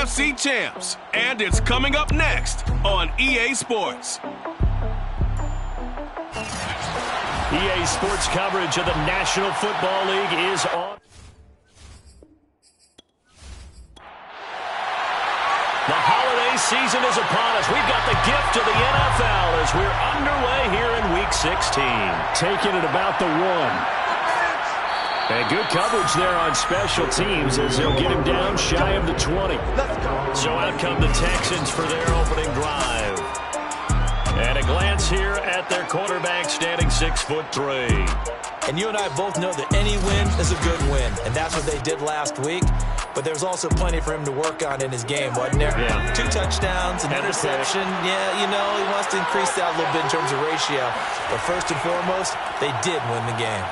AFC champs, and it's coming up next on EA Sports. EA Sports coverage of the National Football League is on. The holiday season is upon us. We've got the gift of the NFL as we're underway here in Week 16. Taking it about the 1. And good coverage there on special teams as they'll get him down shy of the 20. So out come the Texans for their opening drive. And a glance here at their quarterback standing 6'3". And you and I both know that any win is a good win, and that's what they did last week. But there's also plenty for him to work on in his game, wasn't there? Yeah. 2 touchdowns, an interception. Yeah, you know, he wants to increase that a little bit in terms of ratio. But first and foremost, they did win the game.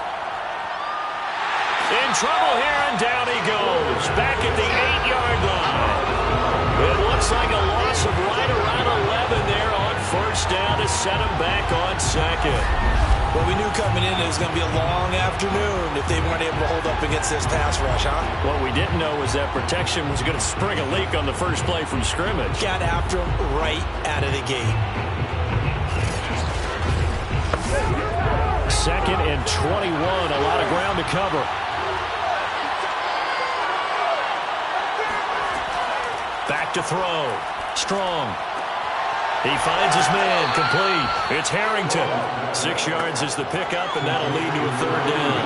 In trouble here, and down he goes. Back at the 8-yard line. It looks like a loss of right around 11 there on first down to set him back on second. Well, we knew coming in it was going to be a long afternoon if they weren't able to hold up against this pass rush, huh? What we didn't know was that protection was going to spring a leak on the first play from scrimmage. Got after him right out of the gate. Second and 21, a lot of ground to cover. Back to throw. Strong. He finds his man. Complete. It's Harrington. 6 yards is the pickup, and that'll lead to a third down.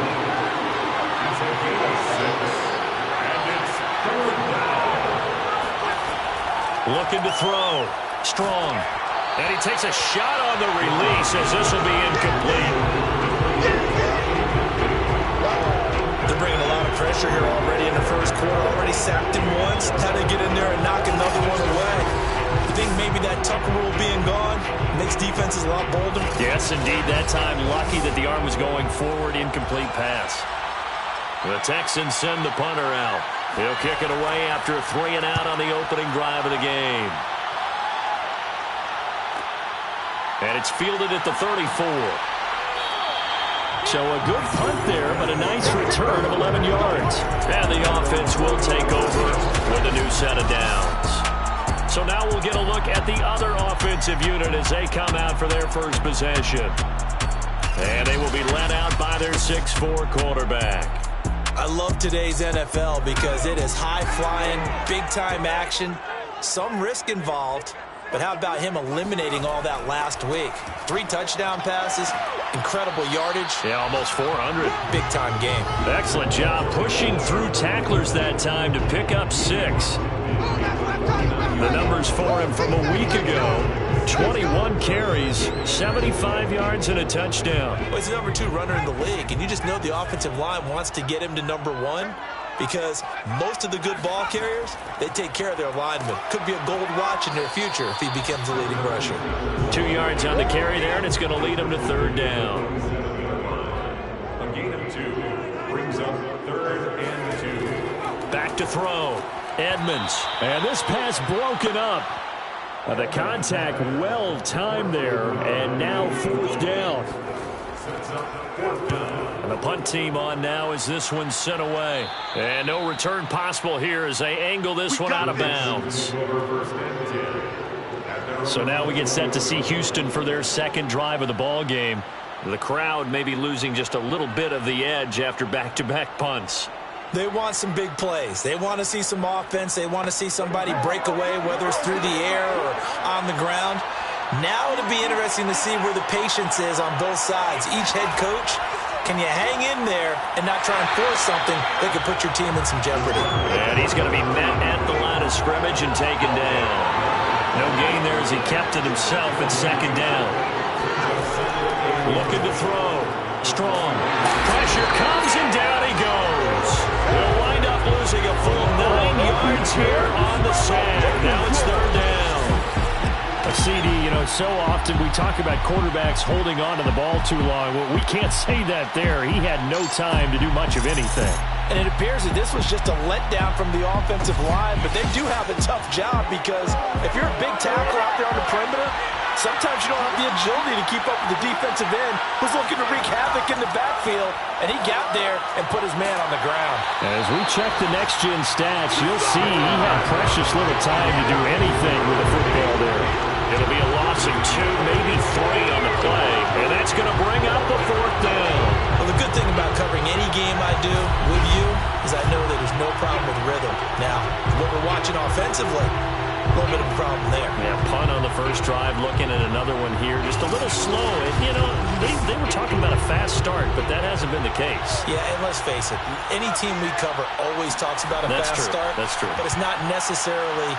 Looking to throw. Strong. And he takes a shot on the release as this will be incomplete. They're bringing a lot of pressure here already in the first quarter. Already sacked him once. Had to get in there and knock another one away. You think maybe that Tucker rule being gone makes defenses a lot bolder? Yes, indeed. That time, lucky that the arm was going forward. Incomplete pass. The Texans send the punter out. He'll kick it away after a 3-and-out on the opening drive of the game. And it's fielded at the 34. So a good punt there, but a nice return of 11 yards. And the offense will take over with a new set of downs. So now we'll get a look at the other offensive unit as they come out for their first possession. And they will be led out by their 6'4" quarterback. I love today's NFL because it is high-flying, big-time action, some risk involved. But how about him eliminating all that last week? 3 touchdown passes, incredible yardage. Yeah, almost 400. Big-time game. Excellent job pushing through tacklers that time to pick up 6. The numbers for him from a week ago. 21 carries, 75 yards, and a touchdown. Well, he's the number 2 runner in the league, and you just know the offensive line wants to get him to number 1 because most of the good ball carriers, they take care of their linemen. Could be a gold watch in their future if he becomes the leading rusher. 2 yards on the carry there, and it's going to lead him to third down. A gain of 2 brings up 3rd and 2. Back to throw. Edmonds. And this pass broken up. The contact well timed there, and now 4th down. And the punt team on now as this one's sent away. And no return possible here as they angle this one out of bounds. So now we get set to see Houston for their second drive of the ball game. The crowd may be losing just a little bit of the edge after back-to-back punts. They want some big plays. They want to see some offense. They want to see somebody break away, whether it's through the air or on the ground. Now it'll be interesting to see where the patience is on both sides. Each head coach, can you hang in there and not try and force something that could put your team in some jeopardy? And he's going to be met at the line of scrimmage and taken down. No gain there as he kept it himself at second down. Looking to throw. Strong. Pressure comes and down he goes. They'll wind up losing a full 9 yards here on the sack. Now it's third down. CD, you know, so often we talk about quarterbacks holding on to the ball too long. Well, we can't say that there. He had no time to do much of anything. And it appears that this was just a letdown from the offensive line, but they do have a tough job because if you're a big tackle out there on the perimeter, Sometimes you don't have the agility to keep up with the defensive end who's looking to wreak havoc in the backfield, and he got there and put his man on the ground. As we check the next-gen stats, you'll see he had precious little time to do anything with the football there. It'll be a loss of 2, maybe 3 on the play, and that's going to bring up the 4th down. Well, the good thing about covering any game I do with you is I know that there's no problem with rhythm. Now, what we're watching offensively, a little bit of a problem there. Yeah, punt on the first drive, looking at another one here. Just a little slow. And, you know, they were talking about a fast start, but that hasn't been the case. Yeah, and let's face it, any team we cover always talks about a fast start. That's true. But it's not necessarily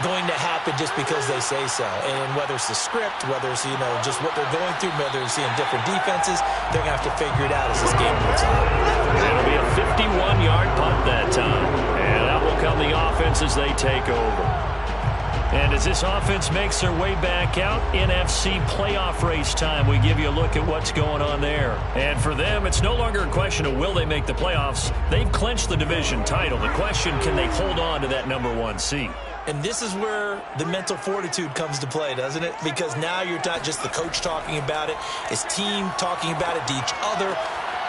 going to happen just because they say so. And whether it's the script, whether it's, you know, just what they're going through, whether they're seeing different defenses, they're going to have to figure it out as this game goes on. It'll be a 51-yard punt that time. And that will come the offense as they take over. And as this offense makes their way back out, NFC playoff race time, we give you a look at what's going on there. And for them, it's no longer a question of will they make the playoffs. They've clinched the division title. The question, can they hold on to that #1 seed? And this is where the mental fortitude comes to play, doesn't it? Because now you're not just the coach talking about it, it's team talking about it to each other,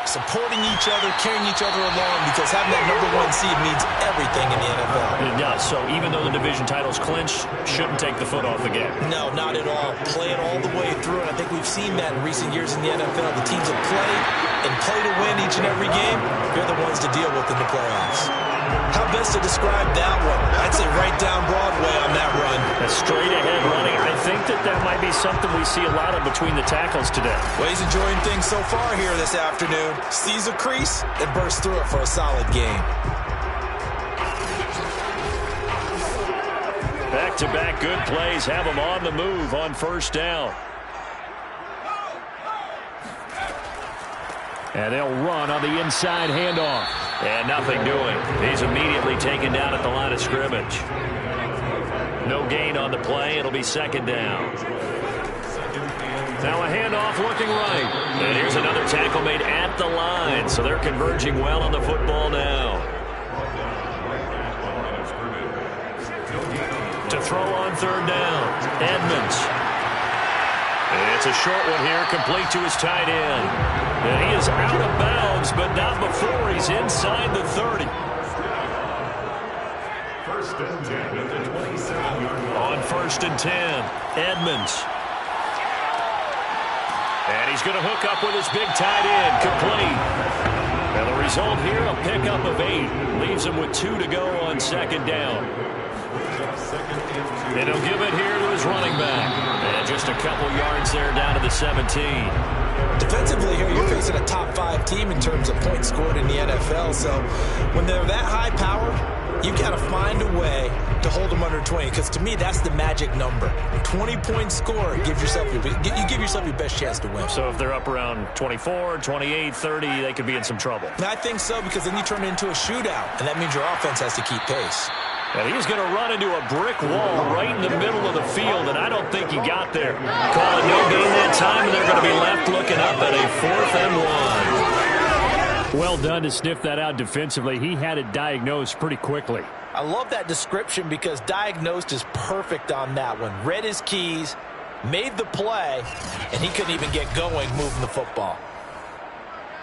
supporting each other, carrying each other along, because having that #1 seed means everything in the NFL. It does. So even though the division title's clinched, shouldn't take the foot off the gas. No, not at all. Play it all the way through, and I think we've seen that in recent years in the NFL. The teams that play and play to win each and every game, they're the ones to deal with in the playoffs. How best to describe that one? I'd say right down Broadway on that run. A straight-ahead running. I think that might be something we see a lot of between the tackles today. Well, he's enjoying things so far here this afternoon. Sees a crease and bursts through it for a solid game. Back-to-back good plays have them on the move on first down. And they'll run on the inside handoff. And nothing doing. He's immediately taken down at the line of scrimmage. No gain on the play. It'll be 2nd down. Now a handoff looking right. And here's another tackle made at the line. So they're converging well on the football now. To throw on 3rd down. Edmonds. It's a short one here, complete to his tight end. And he is out of bounds, but not before he's inside the 30. First and 10 at the 27-yard line. On 1st and 10, Edmonds. And he's going to hook up with his big tight end, complete. And the result here, a pickup of 8. Leaves him with 2 to go on 2nd down. And he'll give it here to his running back. And just a couple yards there down to the 17. Defensively here, you're facing a top 5 team in terms of points scored in the NFL. So when they're that high powered, you got to find a way to hold them under 20. Because to me, that's the magic number. 20-point score, you give yourself your best chance to win. So if they're up around 24, 28, 30, they could be in some trouble. And I think so, because then you turn it into a shootout. And that means your offense has to keep pace. And he's going to run into a brick wall right in the middle of the field, and I don't think he got there. Call it no gain that time, and they're going to be left looking up at a 4th and 1. Well done to sniff that out defensively. He had it diagnosed pretty quickly. I love that description because diagnosed is perfect on that one. Read his keys, made the play, and he couldn't even get going moving the football.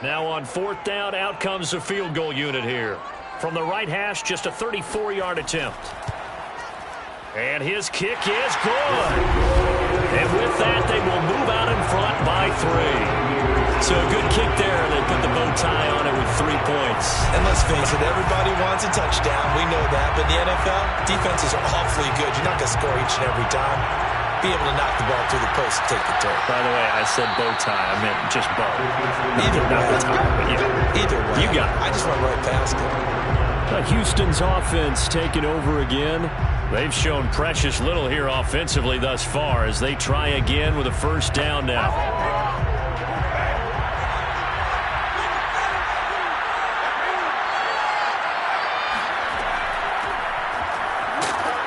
Now on 4th down, out comes the field goal unit here. From the right hash, just a 34-yard attempt. And his kick is good. And with that, they will move out in front by 3. So a good kick there. They put the bow tie on it with 3 points. And let's face it, everybody wants a touchdown. We know that. But in the NFL, defenses are awfully good. You're not going to score each and every time. Be able to knock the ball through the post and take the turn. By the way, I said bow tie. I meant just bow. Either way. Not the tie, but yeah. Either way. You got it. I just went right past it. Houston's offense taking over again. They've shown precious little here offensively thus far as they try again with a 1st down now.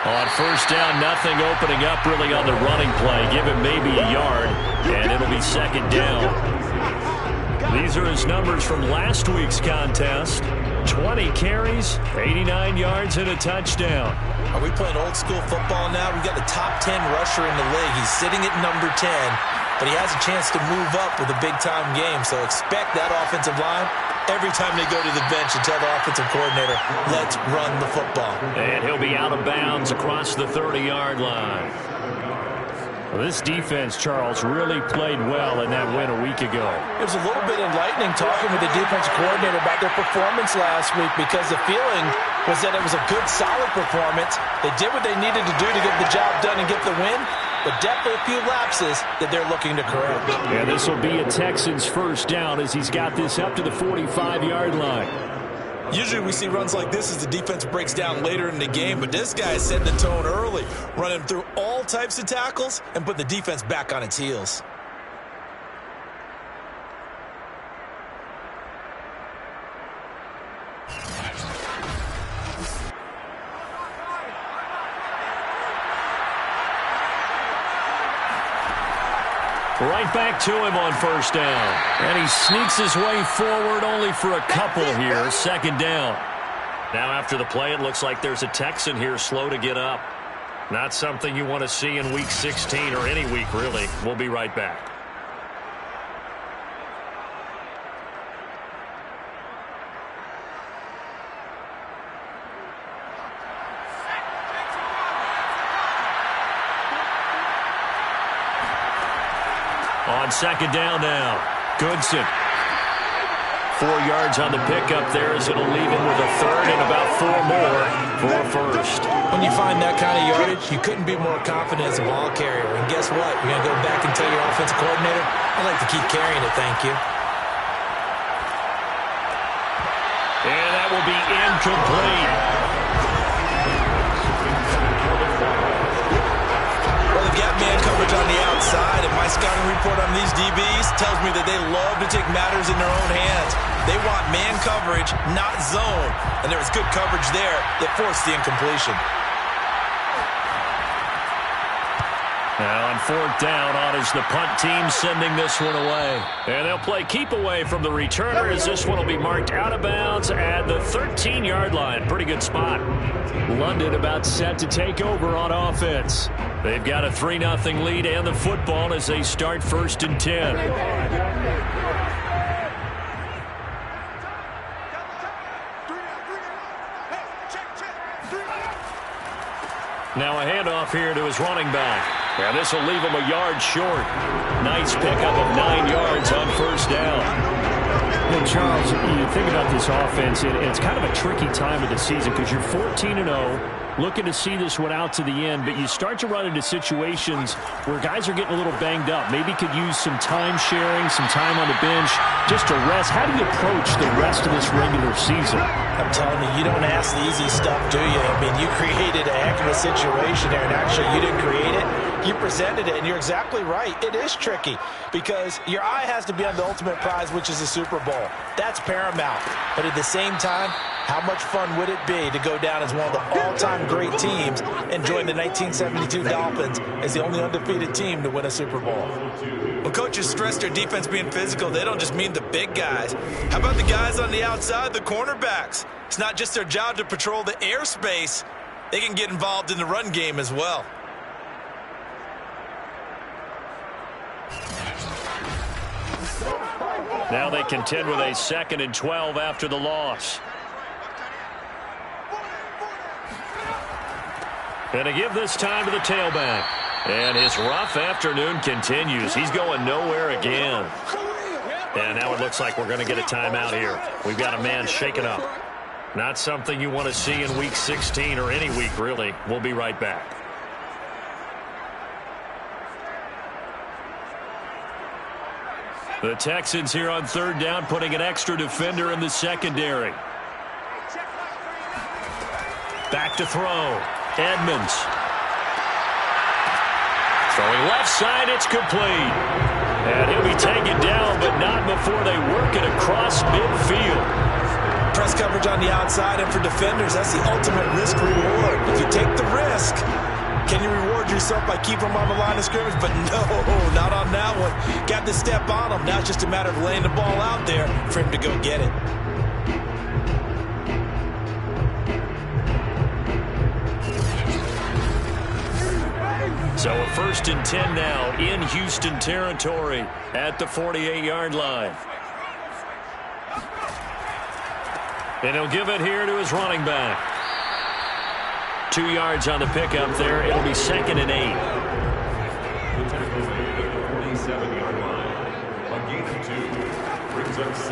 On 1st down, nothing opening up really on the running play. Give him maybe a yard, and it'll be 2nd down. These are his numbers from last week's contest. 20 carries, 89 yards, and a touchdown. Are we playing old school football now? We've got the top 10 rusher in the league. He's sitting at number 10, but he has a chance to move up with a big-time game. So expect that offensive line every time they go to the bench and tell the offensive coordinator, let's run the football. And he'll be out of bounds across the 30-yard line. Well, this defense, Charles, really played well in that win a week ago. It was a little bit enlightening talking with the defensive coordinator about their performance last week because the feeling was that it was a good, solid performance. They did what they needed to do to get the job done and get the win, but definitely a few lapses that they're looking to correct. Yeah, this will be a Texans first down as he's got this up to the 45-yard line. Usually we see runs like this as the defense breaks down later in the game, but this guy set the tone early, running through all types of tackles and put the defense back on its heels. Right back to him on first down. And he sneaks his way forward only for a couple here. Second down. Now after the play, it looks like there's a Texan here slow to get up. Not something you want to see in Week 16 or any week, really. We'll be right back. On second down now, Goodson. 4 yards on the pickup there as it'll leave him with a third and about 4 more for a first. When you find that kind of yardage, you couldn't be more confident as a ball carrier. And guess what? You're going to go back and tell your offensive coordinator, I'd like to keep carrying it, thank you. And that will be incomplete. Got man coverage on the outside, and my scouting report on these DBs tells me that they love to take matters in their own hands. They want man coverage, not zone, and there was good coverage there that forced the incompletion. Now on fourth down, on is the punt team sending this one away. And they'll play keep away from the returner as this one will be marked out of bounds at the 13-yard line. Pretty good spot. London about set to take over on offense. They've got a 3-0 lead and the football as they start first and 10. Now a handoff here to his running back. Yeah, this will leave him a yard short. Nice pickup of 9 yards on first down. Well, Charles, you think about this offense, it's kind of a tricky time of the season because you're 14-0. Looking to see this one out to the end, but you start to run into situations where guys are getting a little banged up. Maybe could use some time sharing, some time on the bench, just to rest. How do you approach the rest of this regular season? I'm telling you, you don't ask the easy stuff, do you? I mean, you created a heck of a situation there, and actually you didn't create it. You presented it, and you're exactly right. It is tricky because your eye has to be on the ultimate prize, which is the Super Bowl. That's paramount. But at the same time, how much fun would it be to go down as one of the all-time great teams and join the 1972 Dolphins as the only undefeated team to win a Super Bowl? When coaches stress their defense being physical, they don't just mean the big guys. How about the guys on the outside, the cornerbacks? It's not just their job to patrol the airspace. They can get involved in the run game as well. Now they contend with a 2nd and 12 after the loss. And to give this time to the tailback. And his rough afternoon continues. He's going nowhere again. And now it looks like we're going to get a timeout here. We've got a man shaken up. Not something you want to see in Week 16 or any week, really. We'll be right back. The Texans here on third down, putting an extra defender in the secondary. Back to throw. Edmonds. Throwing left side, it's complete. And he'll be taken down, but not before they work it across midfield. Press coverage on the outside, and for defenders, that's the ultimate risk-reward. If you take the risk, can you reward yourself by keeping them on the line of scrimmage? But no, not on that one. Got to step on him. Now it's just a matter of laying the ball out there for him to go get it. So a 1st and 10 now in Houston territory at the 48-yard line. And he'll give it here to his running back. 2 yards on the pickup there. It'll be 2nd and 8.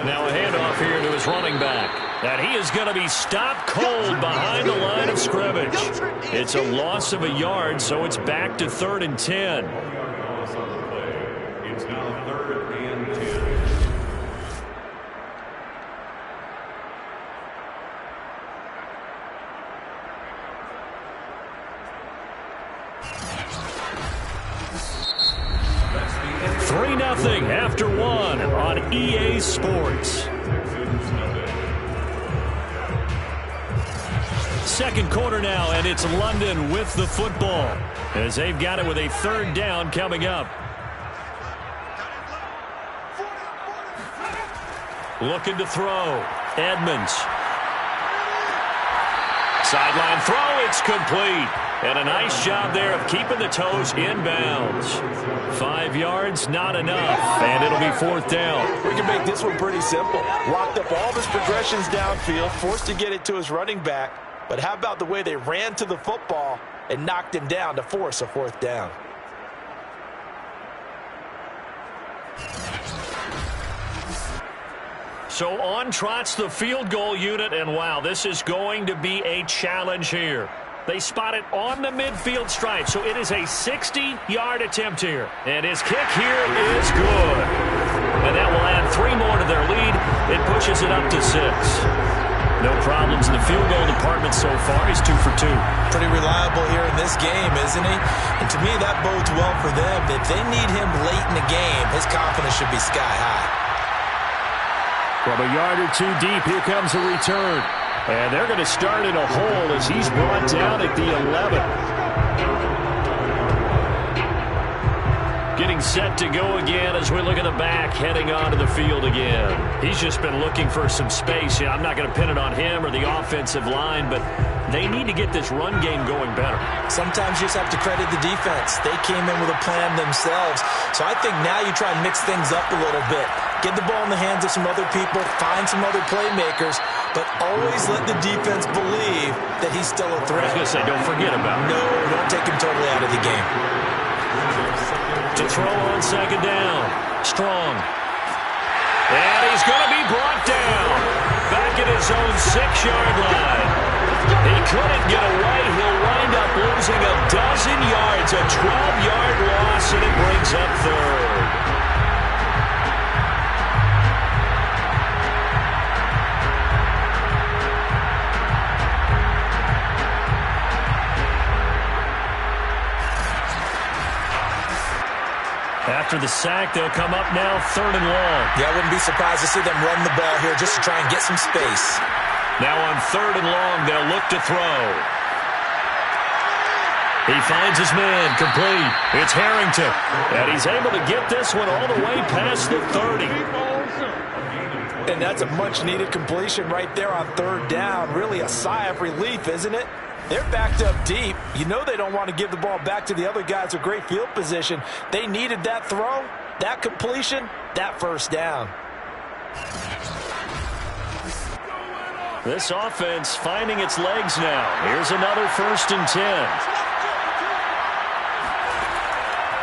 Now a handoff here to his running back. And he is going to be stopped cold behind the line of scrimmage. It's a loss of a yard, so it's back to 3rd and 10. It's now 3rd and 10. After 1 on EA Sports. Second quarter now, and it's London with the football as they've got it with a 3rd down coming up. Looking to throw. Edmonds. Sideline throw. It's complete. And a nice job there of keeping the toes in bounds. 5 yards, not enough. And it'll be 4th down. We can make this one pretty simple. Locked up all of his progressions downfield, forced to get it to his running back. But how about the way they ran to the football and knocked him down to force a 4th down? So on trots the field goal unit, and wow, this is going to be a challenge here. They spot it on the midfield stripe, so it is a 60-yard attempt here. And his kick here is good. And that will add 3 more to their lead. It pushes it up to 6. No problems in the field goal department so far. He's 2 for 2. Pretty reliable here in this game, isn't he? And to me, that bodes well for them. If they need him late in the game, his confidence should be sky high. From a yard or 2 deep, here comes a return. And they're going to start in a hole as he's brought down at the 11. Getting set to go again as we look at the back, heading onto the field again. He's just been looking for some space. I'm not going to pin it on him or the offensive line, but they need to get this run game going better. Sometimes you just have to credit the defense. They came in with a plan themselves. So I think now you try and mix things up a little bit. Get the ball in the hands of some other people, find some other playmakers, but always let the defense believe that he's still a threat. I was going to say, don't forget about it. No, don't take him totally out of the game. To throw on 2nd down. Strong. And he's going to be brought down. Back at his own 6-yard line. He couldn't get away. He'll wind up losing a dozen yards. A 12-yard loss, and it brings up 3rd. After the sack, they'll come up now 3rd and long. Yeah, I wouldn't be surprised to see them run the ball here just to try and get some space. Now on 3rd and long, they'll look to throw. He finds his man, complete. It's Harrington. And he's able to get this one all the way past the 30. And that's a much-needed completion right there on 3rd down. Really a sigh of relief, isn't it? They're backed up deep. You know they don't want to give the ball back to the other guys with great field position. They needed that throw, that completion, that 1st down. This offense finding its legs now. Here's another 1st and 10.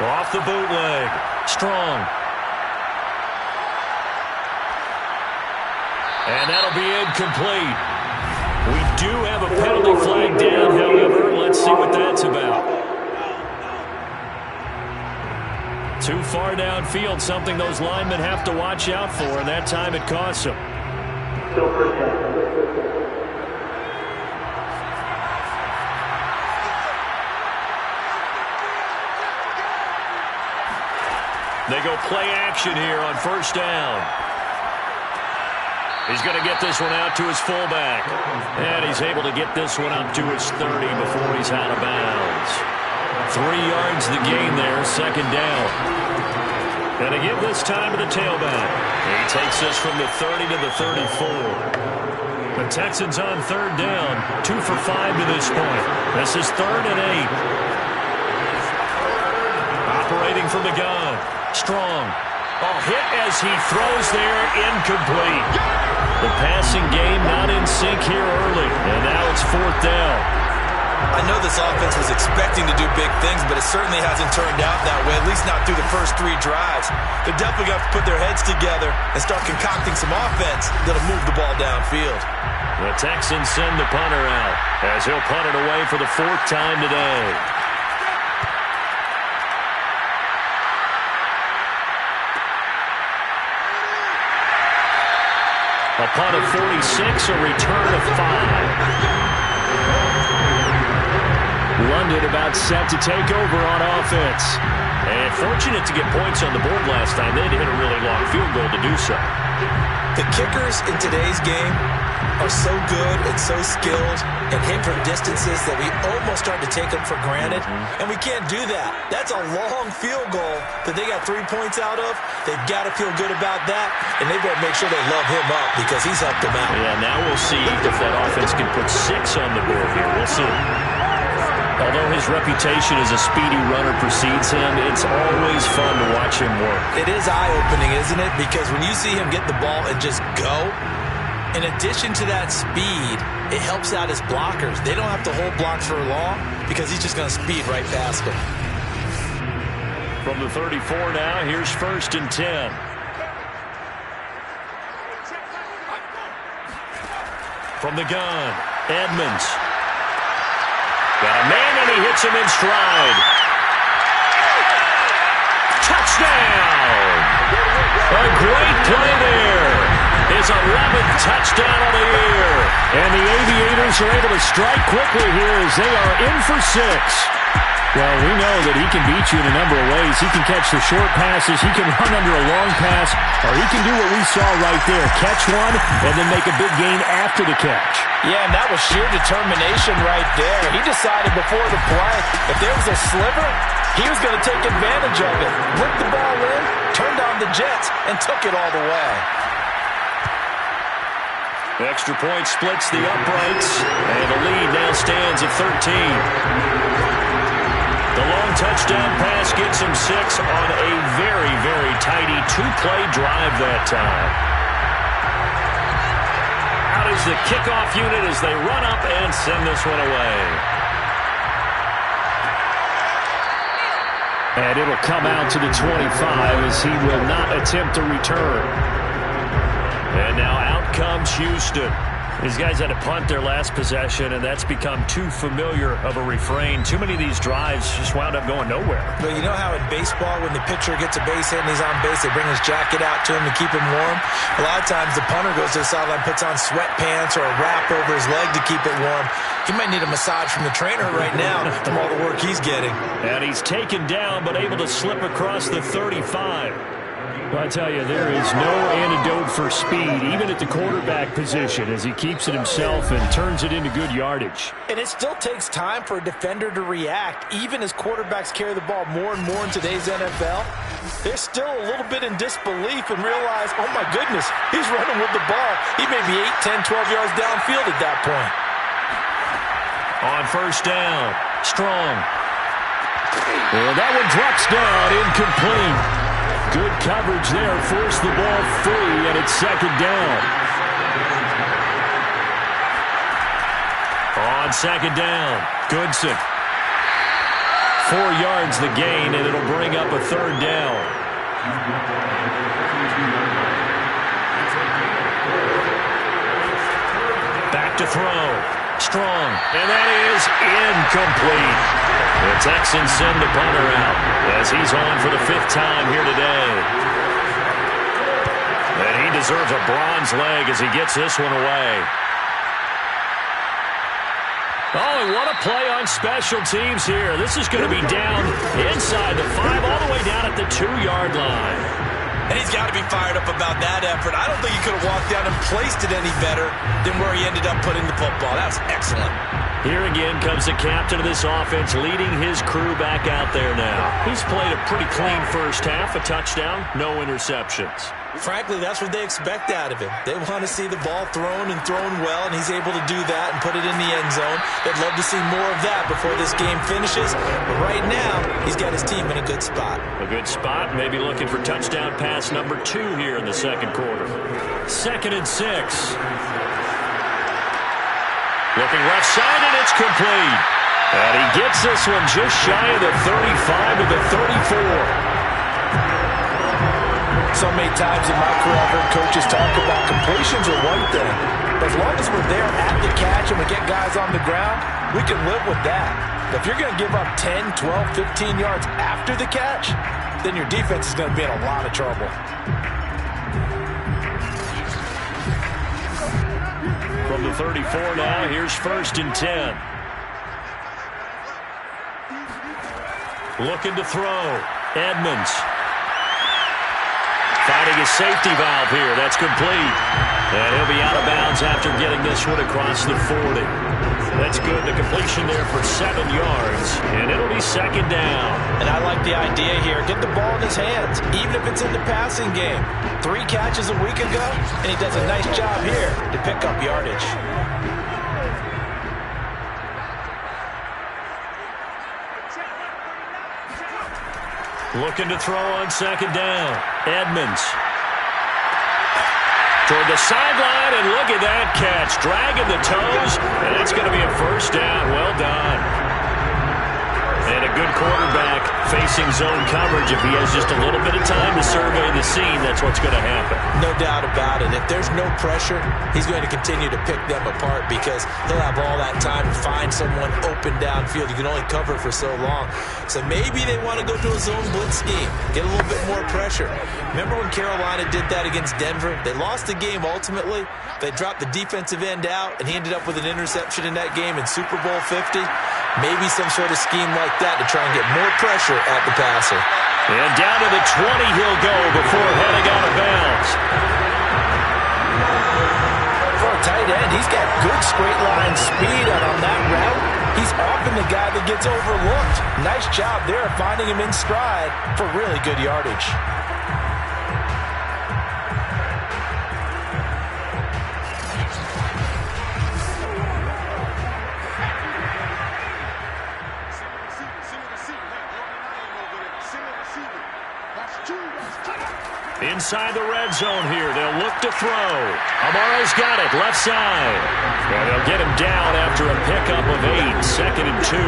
Off the bootleg. Strong. And that'll be incomplete. We do have a penalty flag down, however. Let's see what that's about. Too far downfield, something those linemen have to watch out for, and that time it costs them. They go play action here on 1st down. He's going to get this one out to his fullback. And he's able to get this one up to his 30 before he's out of bounds. 3 yards the gain there, 2nd down. And to give this time to the tailback. He takes this from the 30 to the 34. The Texans on 3rd down, 2 for 5 to this point. This is 3rd and 8. from the gun. Strong. Oh, hit as he throws there, incomplete. The passing game not in sync here early, and now it's 4th down. I know this offense was expecting to do big things, but it certainly hasn't turned out that way, at least not through the first 3 drives. They're definitely going to put their heads together and start concocting some offense that'll move the ball downfield. The Texans send the punter out as he'll punt it away for the 4th time today. A punt of 46, a return of 5. London about set to take over on offense. And fortunate to get points on the board last time. They had to hit a really long field goal to do so. The kickers in today's game are so good and so skilled and hit from distances that we almost start to take them for granted. And we can't do that. That's a long field goal that they got 3 points out of. They've got to feel good about that, and they better make sure they love him up because he's helped them out. Yeah, now we'll see if that offense can put 6 on the board here. We'll see. Although his reputation as a speedy runner precedes him, it's always fun to watch him work. It is eye-opening, isn't it? Because when you see him get the ball and just go, in addition to that speed, it helps out his blockers. They don't have to hold blocks for long because he's just going to speed right past them. From the 34 now, here's 1st and 10. From the gun, Edmonds. Got a man, and he hits him in stride. Touchdown! A great play there. His 11th touchdown of the year. And the Aviators are able to strike quickly here as they are in for 6. Well, we know that he can beat you in a number of ways. He can catch the short passes, he can run under a long pass, or he can do what we saw right there, catch one and then make a big gain after the catch. Yeah, and that was sheer determination right there. He decided before the play, if there was a sliver, he was going to take advantage of it. Whipped the ball in, turned on the Jets, and took it all the way. The extra point splits the uprights, and the lead now stands at 13. The long touchdown pass gets him 6 on a very, very tidy 2-play drive that time. Out is the kickoff unit as they run up and send this one away. And it'll come out to the 25 as he will not attempt a return. And now out comes Houston. These guys had to punt their last possession, and that's become too familiar of a refrain. Too many of these drives just wound up going nowhere. But you know how in baseball, when the pitcher gets a base hit and he's on base, they bring his jacket out to him to keep him warm? A lot of times the punter goes to the sideline, puts on sweatpants or a wrap over his leg to keep it warm. He might need a massage from the trainer right now from all the work he's getting. And he's taken down, but able to slip across the 35. Well, I tell you, there is no antidote for speed, even at the quarterback position, as he keeps it himself and turns it into good yardage. And it still takes time for a defender to react, even as quarterbacks carry the ball more and more in today's NFL. They're still a little bit in disbelief and realize, oh my goodness, he's running with the ball. He may be 8, 10, 12 yards downfield at that point. On 1st down, Strong. Well, that one drops down, incomplete. Good coverage there, forced the ball free, and it's 2nd down. On 2nd down, Goodson. 4 yards the gain, and it'll bring up a 3rd down. Back to throw. Strong, and that is incomplete. The Texans send the punter out as he's on for the 5th time here today. And he deserves a bronze leg as he gets this one away. Oh, and what a play on special teams here. This is going to be down inside the 5, all the way down at the 2-yard line. And he's got to be fired up about that effort. I don't think he could have walked down and placed it any better than where he ended up putting the football. That was excellent. Here again comes the captain of this offense, leading his crew back out there now. He's played a pretty clean first half, a touchdown, no interceptions. Frankly, that's what they expect out of him. They want to see the ball thrown and thrown well, and he's able to do that and put it in the end zone. They'd love to see more of that before this game finishes. But right now, he's got his team in a good spot. A good spot, maybe looking for touchdown pass number 2 here in the second quarter. 2nd and 6. Looking left side, and it's complete. And he gets this one just shy of the 35 to the 34. So many times in my career, I've heard coaches talk about completions are one thing. But as long as we're there at the catch and we get guys on the ground, we can live with that. But if you're going to give up 10, 12, 15 yards after the catch, then your defense is going to be in a lot of trouble. From the 34 now, here's 1st and 10. Looking to throw. Edmonds. Finding his safety valve here. That's complete. And he'll be out of bounds after getting this one across the 40. That's good. The completion there for 7 yards. And it'll be 2nd down. And I like the idea here. Get the ball in his hands, even if it's in the passing game. 3 catches a week ago, and he does a nice job here to pick up yardage. Looking to throw on 2nd down. Edmonds. Toward the sideline, and look at that catch. Dragging the toes, and it's going to be a 1st down. Well done. And a good quarterback facing zone coverage. If he has just a little bit of time to survey the scene, that's what's going to happen. No doubt about it. If there's no pressure, he's going to continue to pick them apart because he'll have all that time to find someone open downfield. You can only cover for so long. So maybe they want to go to a zone blitz scheme, get a little bit more pressure. Remember when Carolina did that against Denver? They lost the game ultimately. They dropped the defensive end out, and he ended up with an interception in that game in Super Bowl 50. Maybe some sort of scheme like that to try and get more pressure at the passer. And down to the 20 he'll go before heading out of bounds. For a tight end, he's got good straight line speed, and on that route, he's often the guy that gets overlooked. Nice job there finding him in stride for really good yardage. Inside the red zone here. They'll look to throw. Amara's got it. Left side. And they'll get him down after a pickup of 8. 2nd and 2.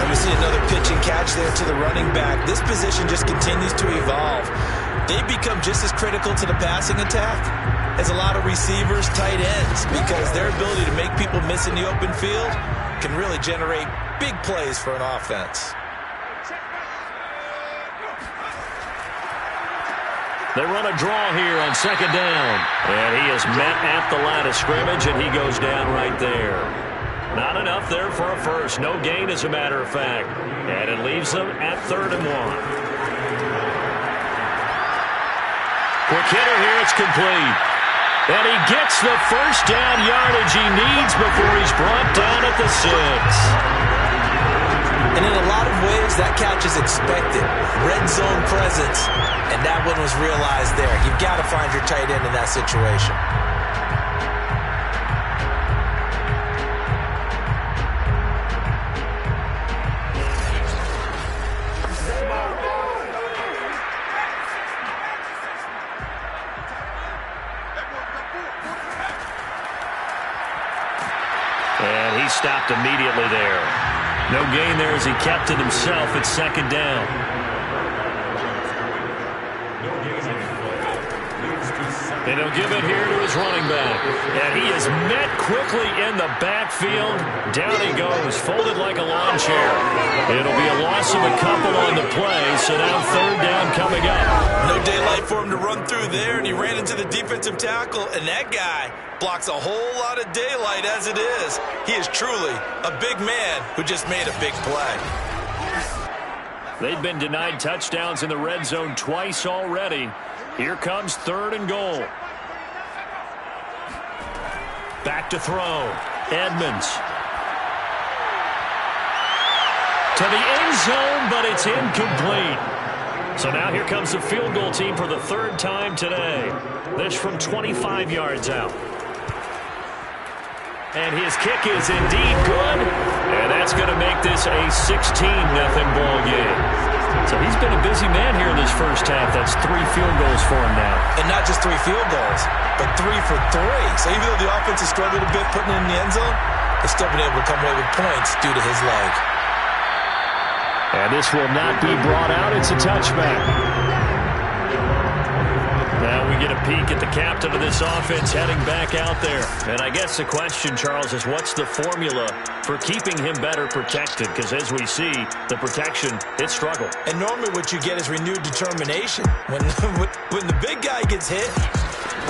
And we see another pitch and catch there to the running back. This position just continues to evolve. They become just as critical to the passing attack as a lot of receivers, tight ends, because their ability to make people miss in the open field can really generate big plays for an offense. They run a draw here on 2nd down. And he is met at the line of scrimmage, and he goes down right there. Not enough there for a first. No gain, as a matter of fact. And it leaves them at 3rd and 1. Quick hitter here. It's complete. And he gets the 1st down yardage he needs before he's brought down at the 6. And in a lot of ways, that catch is expected. Red zone presence, and that one was realized there. You've got to find your tight end in that situation. And he stopped immediately there. No gain there as he kept it himself at 2nd down. And he'll give it here to his running back. And he is met quickly in the backfield. Down he goes, folded like a lawn chair. It'll be a loss of a couple on the play, so now 3rd down coming up. No daylight for him to run through there, and he ran into the defensive tackle, and that guy blocks a whole lot of daylight as it is. He is truly a big man who just made a big play. They've been denied touchdowns in the red zone twice already. Here comes 3rd and goal. Back to throw. Edmonds To the end zone, but it's incomplete. So now here comes the field goal team for the third time today. This from 25 yards out. And his kick is indeed good. And that's going to make this a 16-0 ball game. So he's been a busy man here in this first half. That's 3 field goals for him now. And not just 3 field goals, but 3 for 3. So even though the offense has struggled a bit putting it in the end zone, they've still been able to come away with points due to his leg. And this will not be brought out. It's a touchback. Now we get a peek at the captain of this offense heading back out there. And I guess the question, Charles, is what's the formula for keeping him better protected? Because as we see, the protection, it struggled. And normally what you get is renewed determination. When the big guy gets hit,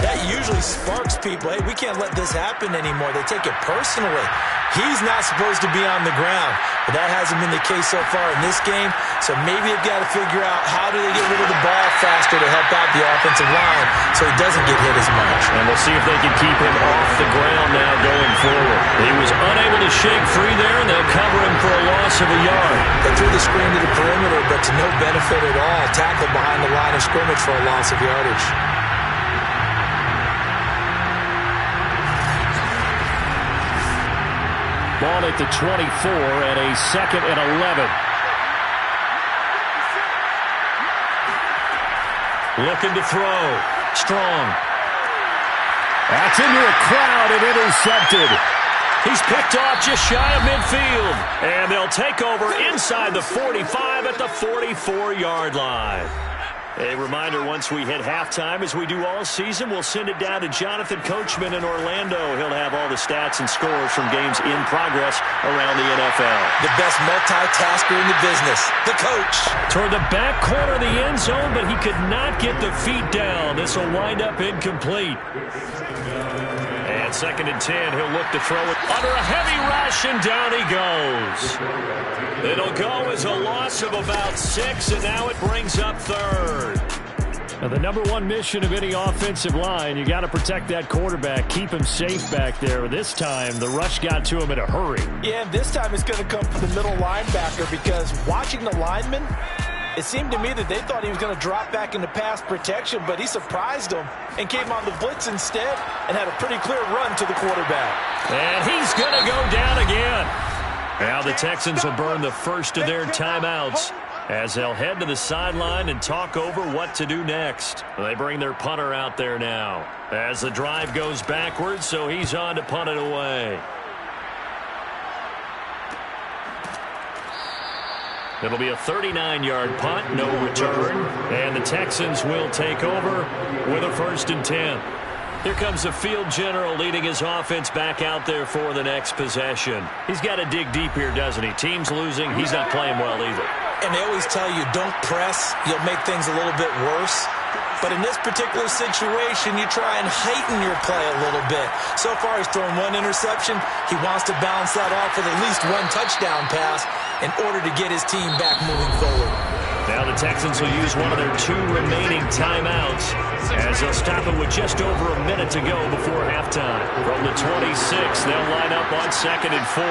that usually sparks people. Hey, we can't let this happen anymore. They take it personally. He's not supposed to be on the ground, but that hasn't been the case so far in this game. So maybe they've got to figure out how do they get rid of the ball faster to help out the offensive line so he doesn't get hit as much. And we'll see if they can keep him off the ground now going forward. He was unable to shake free there, and they'll cover him for a loss of a yard. They threw the screen to the perimeter, but to no benefit at all. Tackled behind the line of scrimmage for a loss of yardage. Ball at the 24 and a 2nd and 11. Looking to throw. Strong. That's into a crowd and intercepted. He's picked off just shy of midfield. And they'll take over inside the 45 at the 44-yard line. A reminder, once we hit halftime, as we do all season, we'll send it down to Jonathan Coachman in Orlando. He'll have all the stats and scores from games in progress around the NFL. The best multitasker in the business, the coach. Toward the back corner of the end zone, but he could not get the feet down. This will wind up incomplete. And 2nd and 10, he'll look to throw it under a heavy rush, and down he goes. It'll go as a loss of about 6, and now it brings up 3rd. Now the number one mission of any offensive line, you got to protect that quarterback, keep him safe back there. This time, the rush got to him in a hurry. Yeah, and this time it's going to come from the middle linebacker because watching the lineman, it seemed to me that they thought he was going to drop back into pass protection, but he surprised them and came on the blitz instead and had a pretty clear run to the quarterback. And he's going to go down again. Now the Texans will burn the first of their timeouts as they'll head to the sideline and talk over what to do next. They bring their punter out there now as the drive goes backwards, so he's on to punt it away. It'll be a 39-yard punt, no return, and the Texans will take over with a 1st and 10. Here comes the field general leading his offense back out there for the next possession. He's got to dig deep here, doesn't he? Team's losing. He's not playing well either. And they always tell you, don't press. You'll make things a little bit worse. But in this particular situation, you try and heighten your play a little bit. So far, he's thrown 1 interception. He wants to balance that off with at least 1 touchdown pass in order to get his team back moving forward. Now the Texans will use one of their 2 remaining timeouts as they'll stop it with just over a minute to go before halftime. From the 26, they'll line up on 2nd and 4.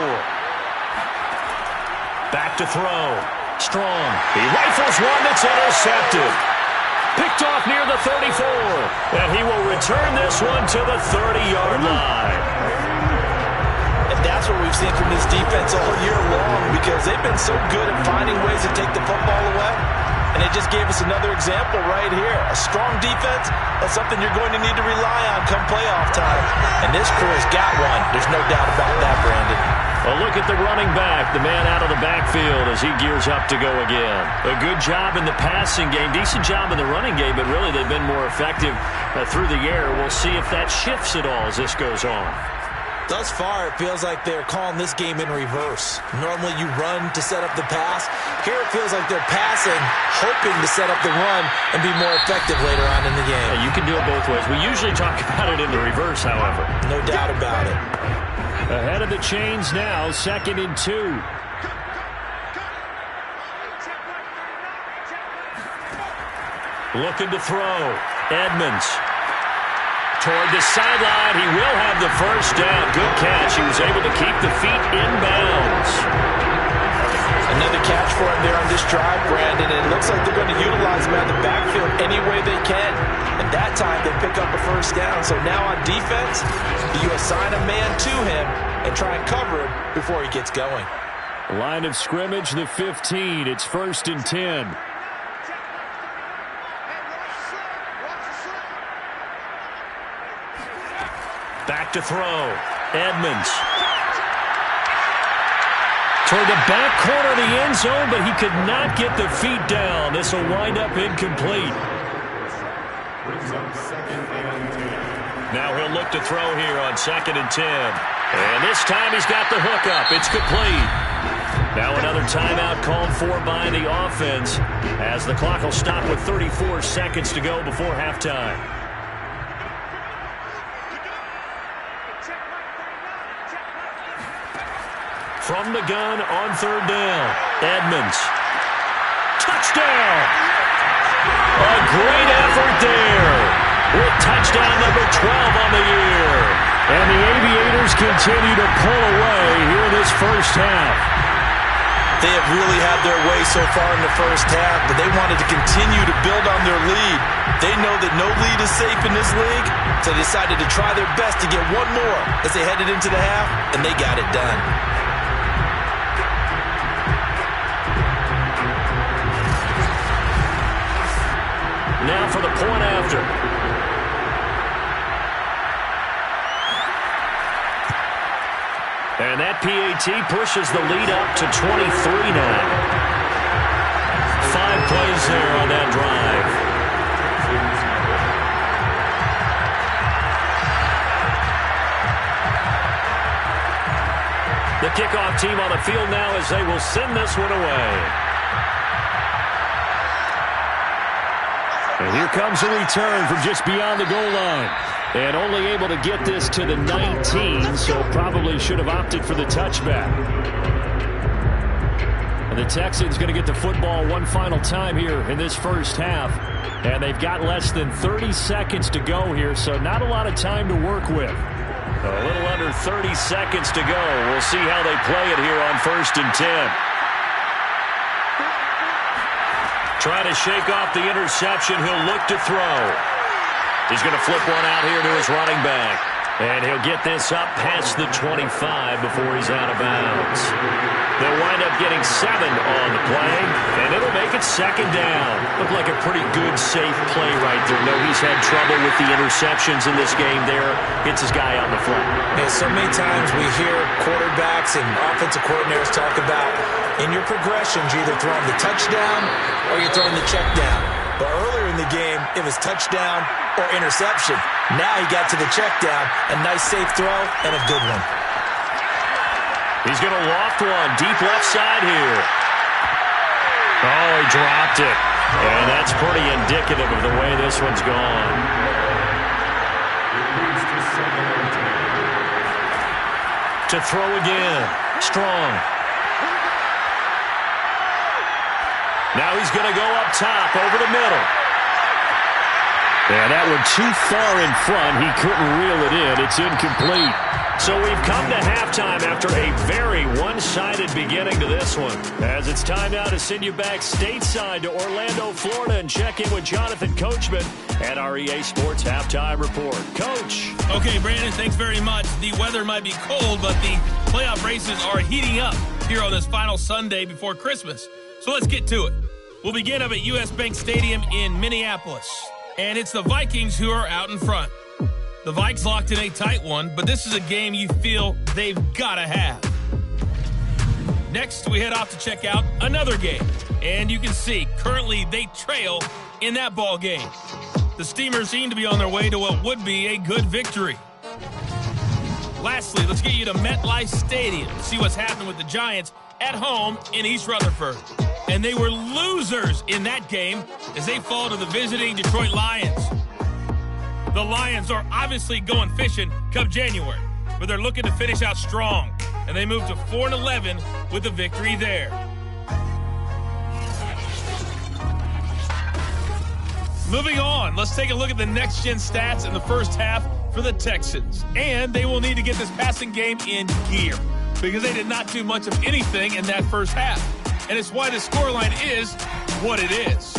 Back to throw. Strong. He rifles one that's intercepted. Picked off near the 34. And he will return this one to the 30-yard line. And that's what we've seen from this defense all year long because they've been so good at finding ways to take the football away. And they just gave us another example right here. A strong defense, that's something you're going to need to rely on come playoff time. And this crew has got one. There's no doubt about that, Brandon. A look at the running back, the man out of the backfield as he gears up to go again. A good job in the passing game, decent job in the running game, but really they've been more effective through the air. We'll see if that shifts at all as this goes on. Thus far, it feels like they're calling this game in reverse. Normally you run to set up the pass. Here it feels like they're passing, hoping to set up the run and be more effective later on in the game. Yeah, you can do it both ways. We usually talk about it in the reverse, however. No doubt about it. Ahead of the chains now, 2nd and 2. Looking to throw. Edmonds. Toward the sideline, he will have the first down. Good catch. He was able to keep the feet in bounds. Another for him there on this drive, Brandon, and it looks like they're going to utilize him out of the backfield any way they can. And that time, they pick up a first down. So now on defense, you assign a man to him and try and cover him before he gets going. Line of scrimmage, the 15. It's 1st and 10. Back to throw. Edmonds. Toward the back corner of the end zone, but he could not get the feet down. This will wind up incomplete. Now he'll look to throw here on 2nd and 10. And this time he's got the hook up. It's complete. Now another timeout called for by the offense as the clock will stop with 34 seconds to go before halftime. From the gun on 3rd down, Edmonds. Touchdown! A great effort there with touchdown number 12 on the year. And the Aviators continue to pull away here in this first half. They have really had their way so far in the first half, but they wanted to continue to build on their lead. They know that no lead is safe in this league, so they decided to try their best to get one more as they headed into the half, and they got it done. Now for the point after. And that PAT pushes the lead up to 23 now. 5 plays there on that drive. The kickoff team on the field now as they will send this one away. And here comes a return from just beyond the goal line. And only able to get this to the 19, so probably should have opted for the touchback. And the Texans going to get the football one final time here in this first half. And they've got less than 30 seconds to go here, so not a lot of time to work with. A little under 30 seconds to go. We'll see how they play it here on 1st and 10. Trying to shake off the interception. He'll look to throw. He's going to flip one out here to his running back. And he'll get this up past the 25 before he's out of bounds. They'll wind up getting 7 on the play, and it'll make it 2nd down. Looked like a pretty good, safe play right there. No, he's had trouble with the interceptions in this game there. Gets his guy on the flat. And so many times we hear quarterbacks and offensive coordinators talk about in your progressions, you're either throwing the touchdown or you're throwing the check down. But earlier in the game, it was touchdown or interception. Now he got to the check down. A nice safe throw and a good one. He's going to loft one deep left side here. Oh, he dropped it. And that's pretty indicative of the way this one's gone. To throw again. Strong. Now he's going to go up top over the middle. Yeah, that one too far in front. He couldn't reel it in. It's incomplete. So we've come to halftime after a very one-sided beginning to this one. As it's time now to send you back stateside to Orlando, Florida, and check in with Jonathan Coachman at our EA Sports Halftime Report. Coach. Okay, Brandon, thanks very much. The weather might be cold, but the playoff races are heating up here on this final Sunday before Christmas. So let's get to it. We'll begin up at US Bank Stadium in Minneapolis. And it's the Vikings who are out in front. The Vikes locked in a tight one, but this is a game you feel they've got to have. Next, we head off to check out another game. And you can see, currently they trail in that ball game. The Steamers seem to be on their way to what would be a good victory. Lastly, let's get you to MetLife Stadium to see what's happening with the Giants at home in East Rutherford. And they were losers in that game as they fall to the visiting Detroit Lions. The Lions are obviously going fishing come January, but they're looking to finish out strong. And they move to 4-11 with a victory there. Moving on, let's take a look at the next-gen stats in the first half for the Texans. And they will need to get this passing game in gear because they did not do much of anything in that first half. and it's why the scoreline is what it is.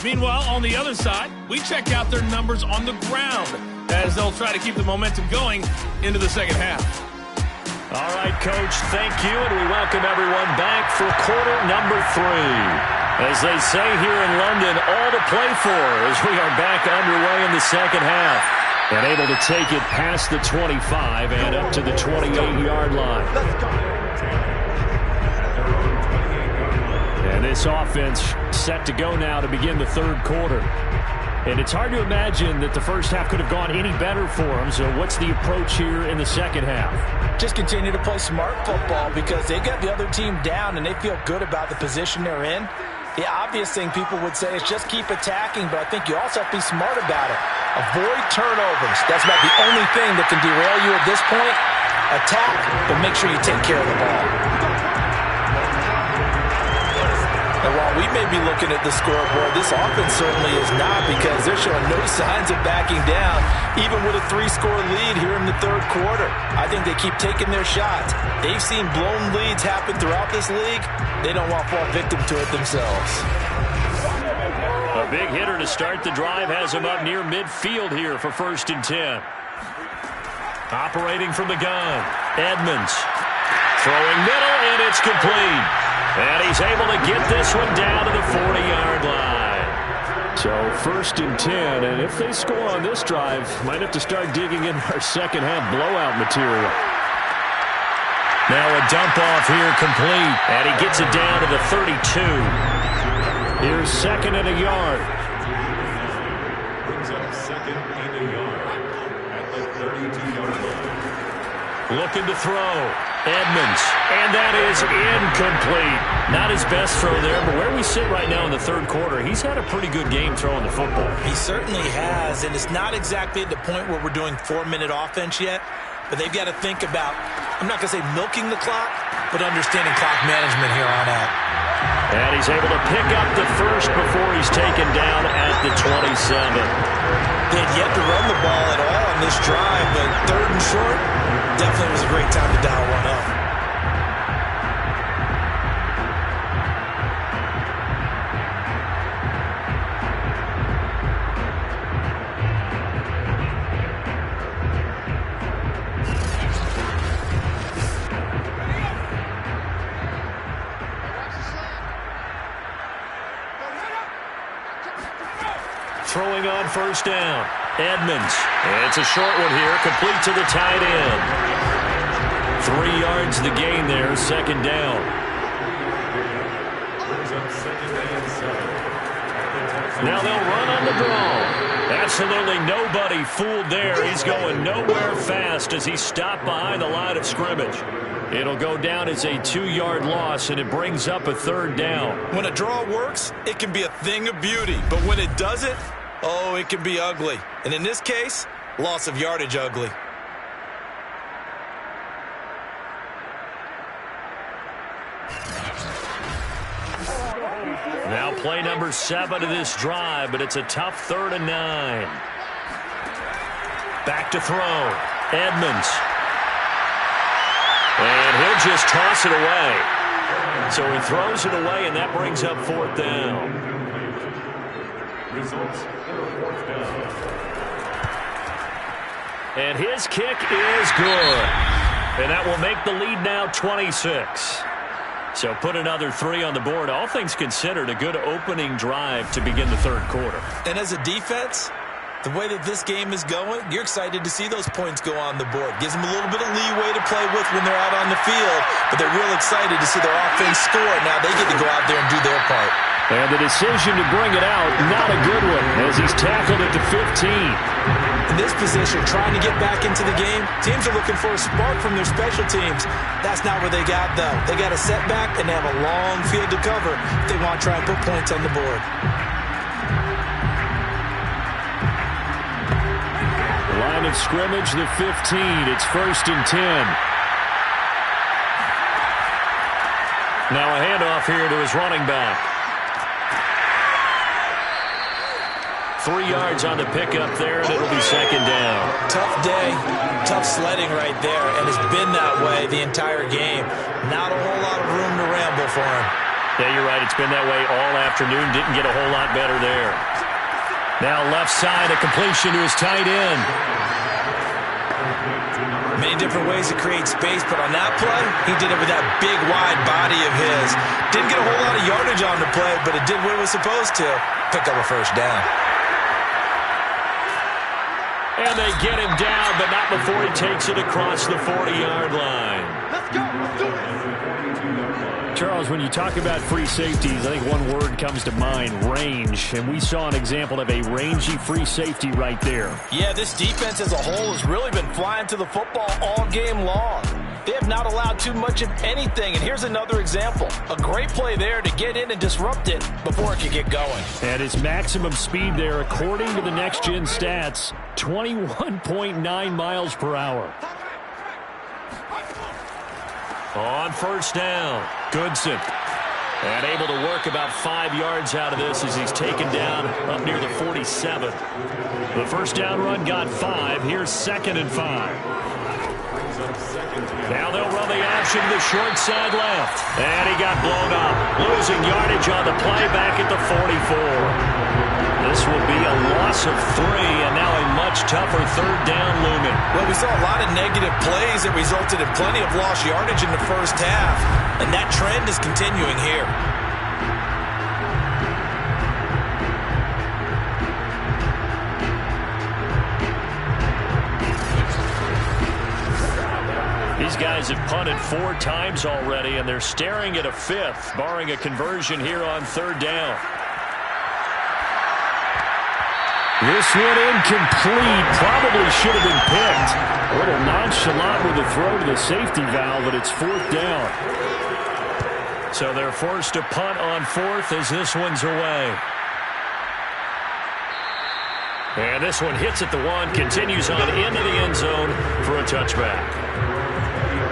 Meanwhile, on the other side, we check out their numbers on the ground as they'll try to keep the momentum going into the second half. All right, Coach, thank you, and we welcome everyone back for quarter number 3. As they say here in London, all to play for as we are back underway in the second half. And able to take it past the 25 and up to the 28-yard line. And this offense set to go now to begin the third quarter. And it's hard to imagine that the first half could have gone any better for them. So what's the approach here in the second half? Just continue to play smart football because they got the other team down and they feel good about the position they're in. The obvious thing people would say is just keep attacking, but I think you also have to be smart about it. Avoid turnovers. That's about the only thing that can derail you at this point. Attack, but make sure you take care of the ball. And while we may be looking at the scoreboard, this offense certainly is not because they're showing no signs of backing down, even with a 3-score lead here in the third quarter. I think they keep taking their shots. They've seen blown leads happen throughout this league. They don't want to fall victim to it themselves. A big hitter to start the drive has him up near midfield here for 1st and 10. Operating from the gun, Edmonds. Throwing middle, and it's complete. And he's able to get this one down to the 40-yard line. So 1st and 10, and if they score on this drive, might have to start digging in our second half blowout material. Now a dump off here complete, and he gets it down to the 32. Here's 2nd and a yard. Brings up 2nd and a yard at the 32-yard line. Looking to throw. Edmonds. And that is incomplete. Not his best throw there, but where we sit right now in the third quarter, he's had a pretty good game throwing the football. He certainly has, and it's not exactly at the point where we're doing 4-minute offense yet, but they've got to think about, I'm not going to say milking the clock, but understanding clock management here on out. And he's able to pick up the first before he's taken down at the 27. They had yet to run the ball at all on this drive, but 3rd and short, definitely was a great time to dial one up. Throwing on 1st down. Edmonds. It's a short one here, complete to the tight end. 3 yards the gain there, 2nd down. Now they'll run on the draw. Absolutely nobody fooled there. He's going nowhere fast as he's stopped behind the line of scrimmage. It'll go down as a 2-yard loss, and it brings up a 3rd down. When a draw works, it can be a thing of beauty. But when it doesn't, oh, it can be ugly. And in this case, loss of yardage ugly. Now play number 7 of this drive, but it's a tough 3rd and 9. Back to throw. Edmonds. And he'll just toss it away. So he throws it away, and that brings up 4th down. Results, 4th down. And his kick is good. And that will make the lead now 26. So put another 3 on the board. All things considered, a good opening drive to begin the third quarter. And as a defense, the way that this game is going, you're excited to see those points go on the board. Gives them a little bit of leeway to play with when they're out on the field, but they're real excited to see their offense score. Now they get to go out there and do their part. And the decision to bring it out, not a good one, as he's tackled at the 15. In this position, trying to get back into the game, teams are looking for a spark from their special teams. That's not where they got, though. They got a setback, and they have a long field to cover if they want to try and put points on the board. Line of scrimmage, the 15. It's 1st and 10. Now a handoff here to his running back. 3 yards on the pickup there, and it'll be 2nd down. Tough day, tough sledding right there, and it's been that way the entire game. Not a whole lot of room to ramble for him. Yeah, you're right. It's been that way all afternoon. Didn't get a whole lot better there. Now left side, a completion to his tight end. Many different ways to create space, but on that play, he did it with that big, wide body of his. Didn't get a whole lot of yardage on the play, but it did what it was supposed to. Pick up a first down. And they get him down, but not before he takes it across the 40-yard line. Let's go. Do it. Charles, when you talk about free safeties, I think one word comes to mind, range. And we saw an example of a rangy free safety right there. Yeah, this defense as a whole has really been flying to the football all game long. They have not allowed too much of anything. And here's another example. A great play there to get in and disrupt it before it could get going. And his maximum speed there, according to the next-gen stats, 21.9 miles per hour. On first down, Goodson. And able to work about 5 yards out of this as he's taken down up near the 47. The first down run got 5. Here's 2nd and 5. Now they'll run the option to the short side left. And he got blown up. Losing yardage on the play back at the 44. This will be a loss of 3, and now a much tougher third down looming. Well, we saw a lot of negative plays that resulted in plenty of lost yardage in the first half, and that trend is continuing here. These guys have punted 4 times already, and they're staring at a 5th, barring a conversion here on third down. This one incomplete. Probably should have been picked. A little nonchalant with the throw to the safety valve, but it's 4th down. So they're forced to punt on 4th as this one's away. And this one hits at the 1, continues on into the end zone for a touchback.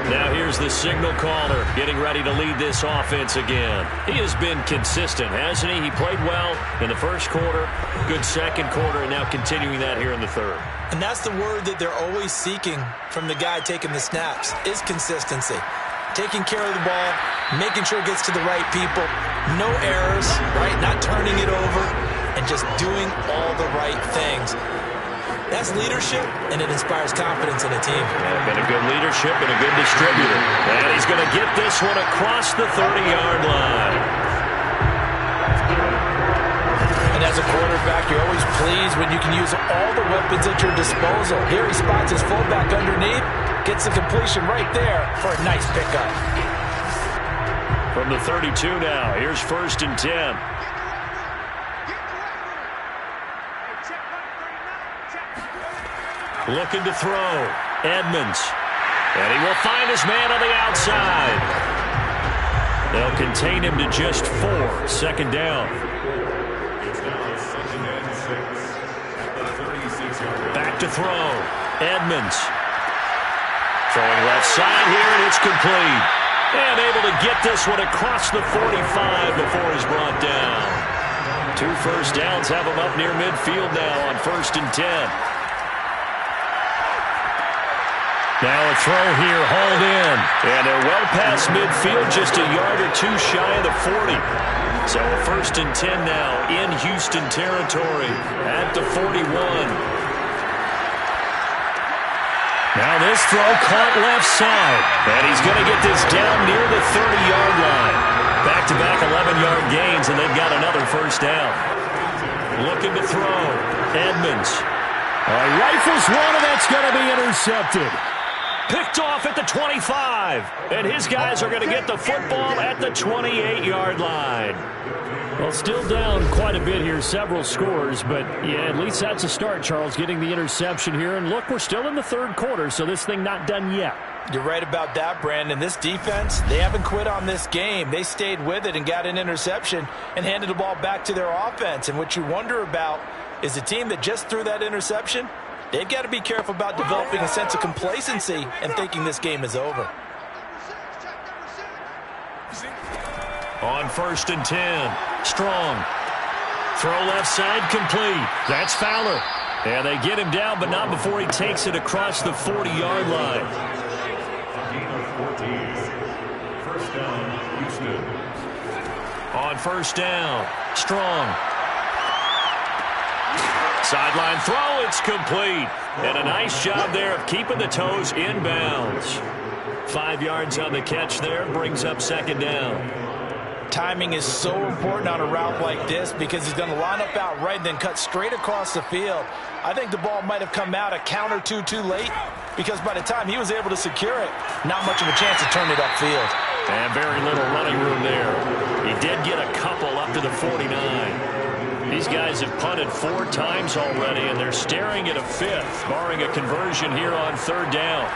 Now here's the signal caller getting ready to lead this offense again. He has been consistent, hasn't he? He played well in the first quarter, good second quarter, and now continuing that here in the third. And that's the word that they're always seeking from the guy taking the snaps, is consistency. Taking care of the ball, making sure it gets to the right people, no errors, right? Not turning it over, and just doing all the right things. That's leadership, and it inspires confidence in a team. And been a good leadership and a good distributor. And he's going to get this one across the 30-yard line. And as a quarterback, you're always pleased when you can use all the weapons at your disposal. Here he spots his fullback underneath, gets the completion right there for a nice pickup. From the 32 now, here's 1st and 10. Looking to throw. Edmonds. And he will find his man on the outside. They'll contain him to just 4. 2nd down. Back to throw. Edmonds. Throwing left side here, and it's complete. And able to get this one across the 45 before he's brought down. 2 first downs have him up near midfield now on 1st and 10. Now a throw here, hauled in. And they're well past midfield, just a yard or 2 shy of the 40. So 1st and 10 now in Houston territory at the 41. Now this throw caught left side. And he's going to get this down near the 30-yard line. Back-to-back 11-yard gains, and they've got another first down. Looking to throw. Edmonds. He rifles one, and that's going to be intercepted. Picked off at the 25. And his guys are going to get the football at the 28-yard line. Well, still down quite a bit here, several scores, but yeah, at least that's a start, Charles, getting the interception here. And look, we're still in the third quarter, so this thing not done yet. You're right about that, Brandon. This defense, they haven't quit on this game. They stayed with it and got an interception and handed the ball back to their offense. And what you wonder about is the team that just threw that interception, they've got to be careful about developing a sense of complacency and thinking this game is over. On 1st and 10, Strong. Throw left side, complete. That's Fowler. And they get him down, but not before he takes it across the 40-yard line. Gain of 14. First down, Houston. on first down. Strong. Sideline throw, it's complete. And a nice job there of keeping the toes in bounds. 5 yards on the catch there, brings up second down. Timing is so important on a route like this because he's going to line up out right and then cut straight across the field. I think the ball might have come out a count or two too late because by the time he was able to secure it, not much of a chance to turn it upfield. And very little running room there. He did get a couple up to the 49. These guys have punted 4 times already, and they're staring at a 5th, barring a conversion here on third down.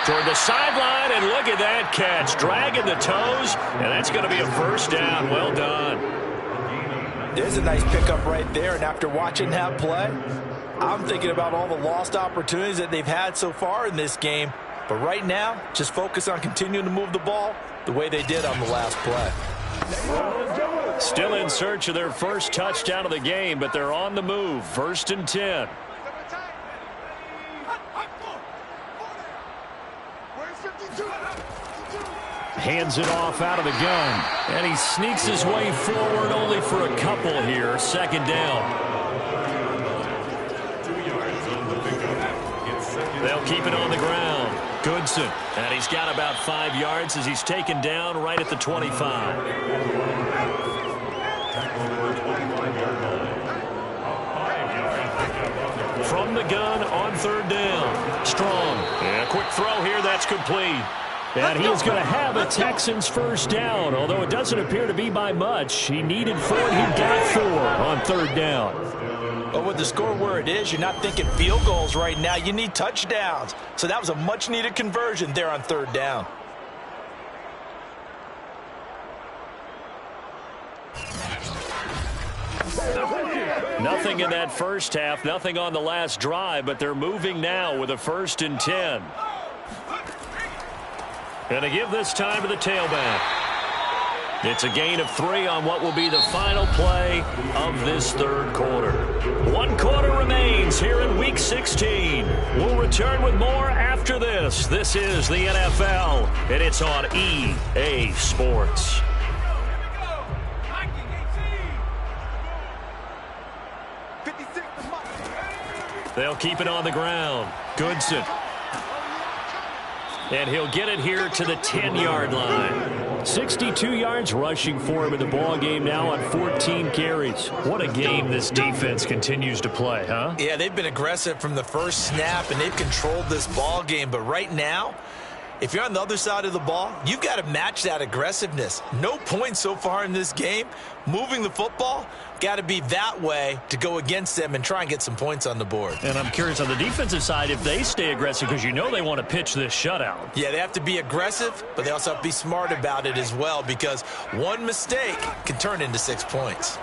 Toward the sideline, and look at that catch. Dragging the toes, and that's going to be a first down. Well done. There's a nice pickup right there, and after watching that play, I'm thinking about all the lost opportunities that they've had so far in this game. But right now, just focus on continuing to move the ball the way they did on the last play. Still in search of their first touchdown of the game, but they're on the move. 1st and 10. Hands it off out of the gun. And he sneaks his way forward only for a couple here. Second down. They'll keep it on the ground. Goodson. And he's got about 5 yards as he's taken down right at the 25. From the gun on third down. Strong. And a quick throw here. That's complete. And he is going to have a Texans first down, although it doesn't appear to be by much. He needed 4, and he got 4 on third down. But with the score where it is, you're not thinking field goals right now. You need touchdowns. So that was a much-needed conversion there on third down. Nothing in that first half, nothing on the last drive, but they're moving now with a 1st and 10. Going to give this time to the tailback. It's a gain of 3 on what will be the final play of this third quarter. 1 quarter remains here in Week 16. We'll return with more after this. This is the NFL, and it's on EA Sports. They'll keep it on the ground. Goodson. And he'll get it here to the 10-yard line. 62 yards rushing for him in the ball game now on 14 carries. What a game this defense continues to play, huh? Yeah, they've been aggressive from the first snap, and they've controlled this ball game. But right now, if you're on the other side of the ball, you've got to match that aggressiveness. No points so far in this game. Moving the football, got to be that way to go against them and try and get some points on the board. And I'm curious on the defensive side if they stay aggressive because you know they want to pitch this shutout. Yeah, they have to be aggressive, but they also have to be smart about it as well because one mistake can turn into 6 points.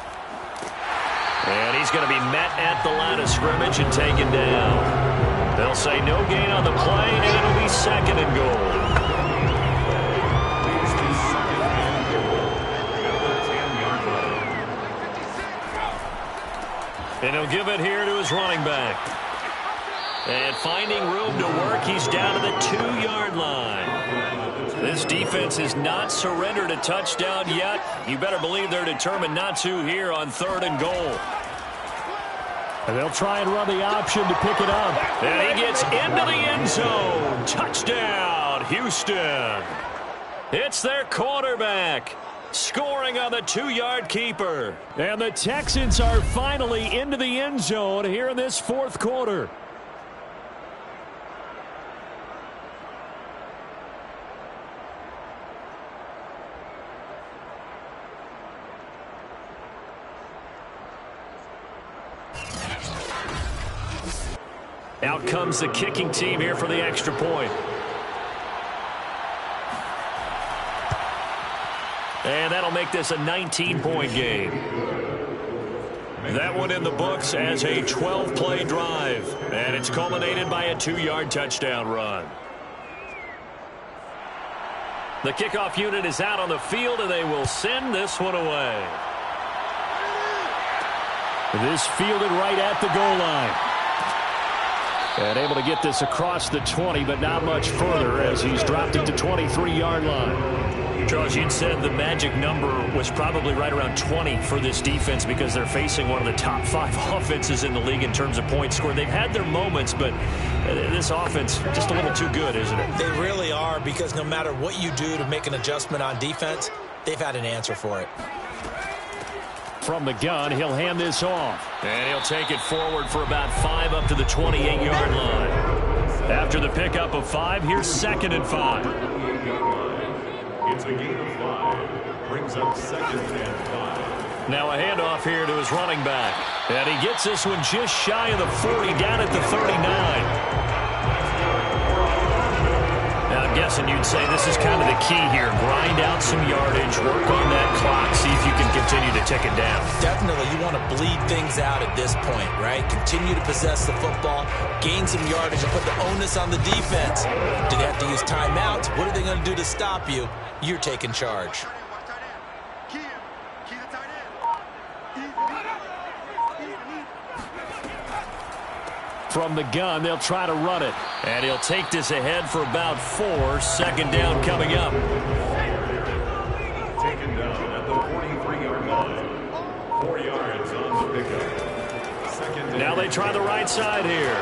And he's going to be met at the line of scrimmage and taken down. They'll say no gain on the play, and it'll be 2nd and goal. And he'll give it here to his running back. And finding room to work, he's down to the 2-yard line. This defense has not surrendered a touchdown yet. You better believe they're determined not to here on 3rd and goal. And they'll try and run the option to pick it up. And he gets into the end zone. Touchdown, Houston. It's their quarterback. Scoring on the 2-yard keeper. And the Texans are finally into the end zone here in this 4th quarter. Out comes the kicking team here for the extra point. And that'll make this a 19-point game. That one in the books as a 12-play drive. And it's culminated by a 2-yard touchdown run. The kickoff unit is out on the field, and they will send this one away. This fielded right at the goal line. And able to get this across the 20, but not much further as he's dropped it to 23-yard line. Charles, you'd said the magic number was probably right around 20 for this defense because they're facing one of the top 5 offenses in the league in terms of points scored. They've had their moments, but this offense just a little too good, isn't it? They really are, because no matter what you do to make an adjustment on defense, they've had an answer for it. From the gun, he'll hand this off. And he'll take it forward for about 5 up to the 28-yard line. After the pickup of 5, here's 2nd and 5. It's a gain of 5. Brings up 2nd and 5. Now a handoff here to his running back. And he gets this one just shy of the 40, down at the 39. Now I'm guessing you'd say this is kind of the key here. Grind out some yardage, work on that clock, see if you can continue to tick it down. Definitely, you want to bleed things out at this point, right? Continue to possess the football, gain some yardage, and put the onus on the defense. Do they have to use timeouts? What are they going to do to stop you? You're taking charge. From the gun, they'll try to run it. And he'll take this ahead for about 4. 2nd down coming up. Taken down at the 43-yard line. 4 yards on the pickup. 2nd down. Now they try the right side here.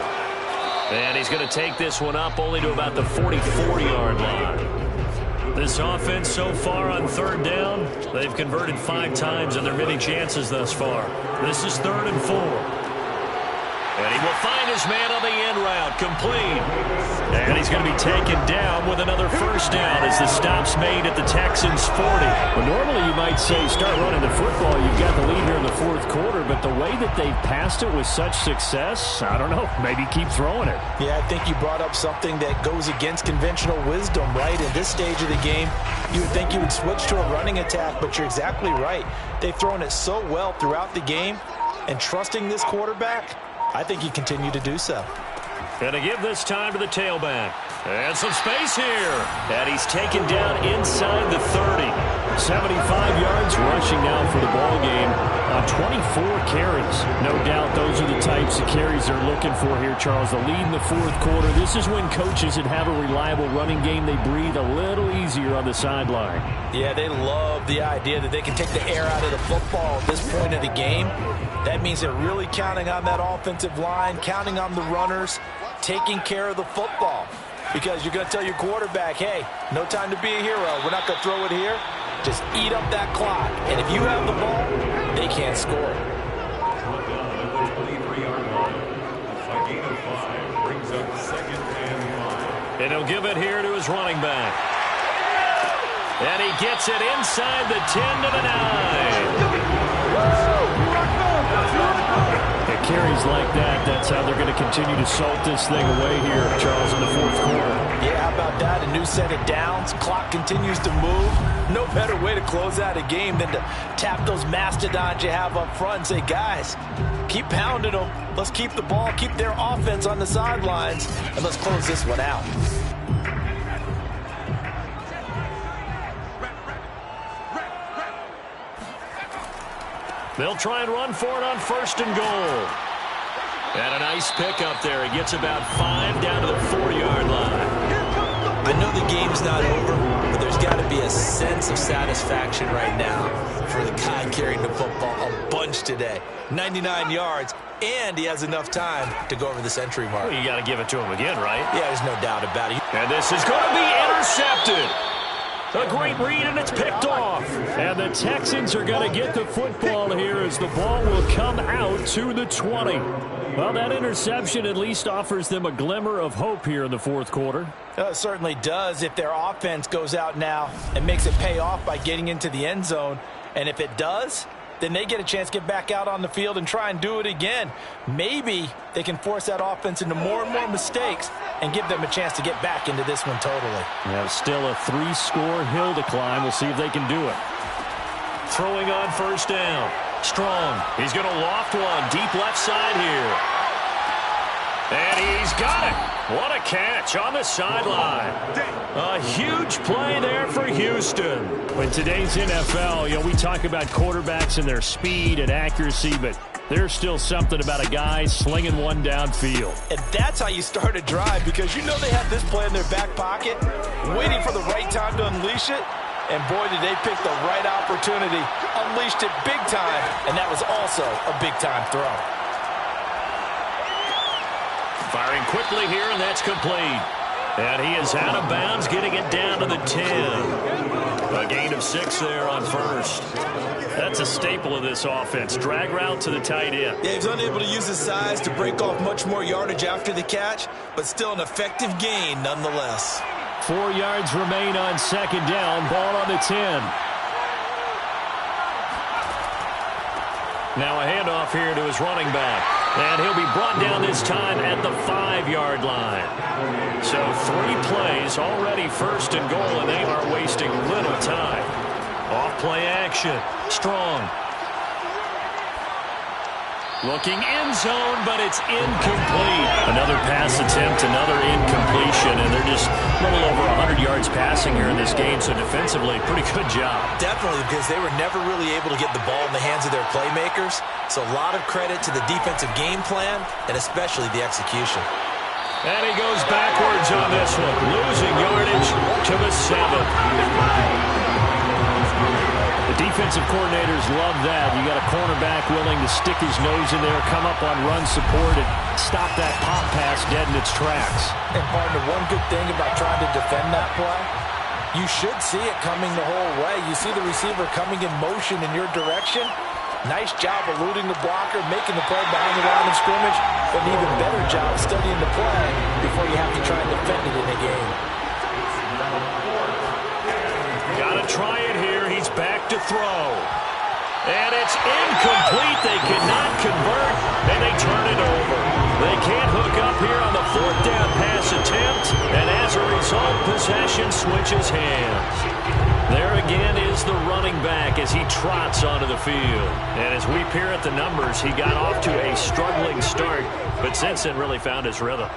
And he's going to take this one up only to about the 44-yard line. This offense so far on 3rd down, they've converted 5 times in their many chances thus far. This is 3rd and 4. And he will find his man on the end route, complete. And he's going to be taken down with another 1st down as the stop's made at the Texans' 40. Well, normally you might say start running the football. You've got the lead here in the 4th quarter, but the way that they've passed it with such success, I don't know, maybe keep throwing it. Yeah, I think you brought up something that goes against conventional wisdom, right? In this stage of the game, you would think you would switch to a running attack, but you're exactly right. They've thrown it so well throughout the game, and trusting this quarterback, I think you continue to do so. Going to give this time to the tailback. And some space here. And he's taken down inside the 30. 75 yards rushing now for the ball game on 24 carries. No doubt those are the types of carries they're looking for here, Charles. The lead in the 4th quarter. This is when coaches that have a reliable running game, they breathe a little easier on the sideline. Yeah, they love the idea that they can take the air out of the football at this point of the game. That means they're really counting on that offensive line, counting on the runners, taking care of the football. Because you're going to tell your quarterback, hey, no time to be a hero. We're not going to throw it here. Just eat up that clock. And if you have the ball, they can't score. Brought down at the 23-yard line. A gain of 5 brings up 2nd and 5. And he'll give it here to his running back. And he gets it inside the 10 to the 9. Carries like that, that's how they're going to continue to salt this thing away here, Charles, in the 4th quarter. Yeah, how about that? A new set of downs. Clock continues to move. No better way to close out a game than to tap those mastodons you have up front and say, guys, keep pounding them. Let's keep the ball, keep their offense on the sidelines, and let's close this one out. They'll try and run for it on 1st and goal. And a nice pickup there. He gets about 5 down to the 4-yard line. I know the game's not over, but there's got to be a sense of satisfaction right now for the guy carrying the football a bunch today. 99 yards, and he has enough time to go over the century mark. Well, you got to give it to him again, right? Yeah, there's no doubt about it. And this is going to be intercepted. A great read, and it's picked off. And the Texans are going to get the football here as the ball will come out to the 20. Well, that interception at least offers them a glimmer of hope here in the 4th quarter. It certainly does if their offense goes out now and makes it pay off by getting into the end zone. And if it does, then they get a chance to get back out on the field and try and do it again. Maybe they can force that offense into more and more mistakes and give them a chance to get back into this one totally. Yeah, still a 3-score hill to climb. We'll see if they can do it. Throwing on 1st down. Strong. He's going to loft one deep left side here. And he's got it. What a catch on the sideline. A huge play there for Houston. In today's NFL, we talk about quarterbacks and their speed and accuracy, but there's still something about a guy slinging one downfield. And that's how you start a drive, because you know they have this play in their back pocket, waiting for the right time to unleash it. And boy, did they pick the right opportunity. Unleashed it big time, and that was also a big-time throw. Firing quickly here, and that's complete. And he is out of bounds, getting it down to the 10. A gain of 6 there on first. That's a staple of this offense. Drag route to the tight end. Yeah, he's unable to use his size to break off much more yardage after the catch, but still an effective gain nonetheless. 4 yards remain on second down. Ball on the 10. Now a handoff here to his running back. And he'll be brought down this time at the 5-yard line. So 3 plays, already first and goal, and they are wasting little time. Off-play action. Strong. Looking end zone, but it's incomplete. Another pass attempt, another incompletion, and they're just a little over 100 yards passing here in this game, so defensively, pretty good job. Definitely, because they were never really able to get the ball in the hands of their playmakers, so a lot of credit to the defensive game plan, and especially the execution. And he goes backwards on this one, losing yardage to the 7. The defensive coordinators love that. You got a cornerback willing to stick his nose in there, come up on run support, and stop that pop pass dead in its tracks. And partner, one good thing about trying to defend that play, you should see it coming the whole way. You see the receiver coming in motion in your direction. Nice job eluding the blocker, making the play behind the line of scrimmage, but an even better job studying the play before you have to try and defend it in a game. Gotta try it here. He's back to throw. And it's incomplete. They cannot convert, and they turn it over. They can't hook up here on the 4th down pass attempt, and as a result, possession switches hands. There again is the running back as he trots onto the field. And as we peer at the numbers, he got off to a struggling start, but since then really found his rhythm.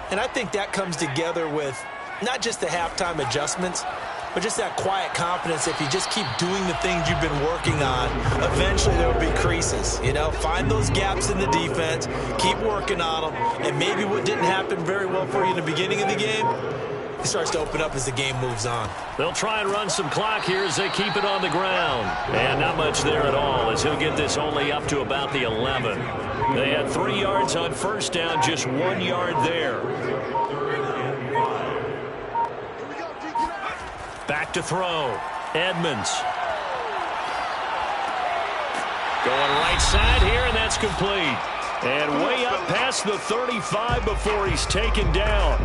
And I think that comes together with not just the halftime adjustments, but just that quiet confidence. If you just keep doing the things you've been working on, eventually there will be creases. You know, find those gaps in the defense, keep working on them, and maybe what didn't happen very well for you in the beginning of the game, it starts to open up as the game moves on. They'll try and run some clock here as they keep it on the ground. And not much there at all as he'll get this only up to about the 11. They had 3 yards on first down, just 1 yard there. Back to throw. Edmonds. Going right side here, and that's complete. And way up past the 35 before he's taken down.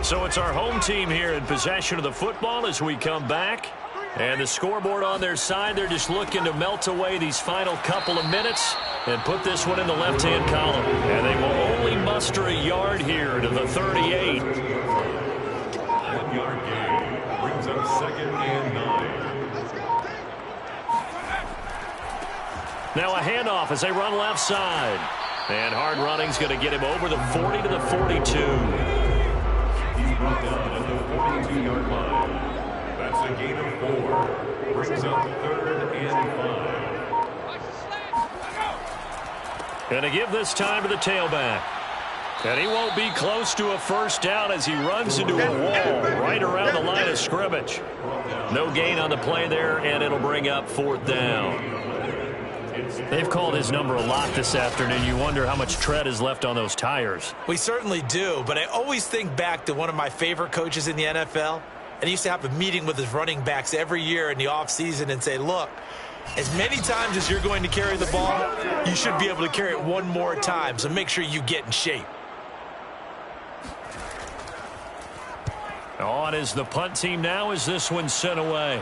So it's our home team here in possession of the football as we come back. And the scoreboard on their side, they're just looking to melt away these final couple of minutes and put this one in the left-hand column. And they will only muster a yard here to the 38. 1-yard gain brings up 2nd and 9. Now a handoff as they run left side. And hard running's going to get him over the 40 to the 42. He's brought down at the 42-yard line. That's a gain of 4. Brings up 3rd and 5. Going to give this time to the tailback. And he won't be close to a first down as he runs into a wall right around the line of scrimmage. No gain on the play there, and it'll bring up 4th down. They've called his number a lot this afternoon. You wonder how much tread is left on those tires. We certainly do, but I always think back to one of my favorite coaches in the NFL. And he used to have a meeting with his running backs every year in the offseason and say, look, as many times as you're going to carry the ball, you should be able to carry it one more time, so make sure you get in shape. On is the punt team now as this one's sent away.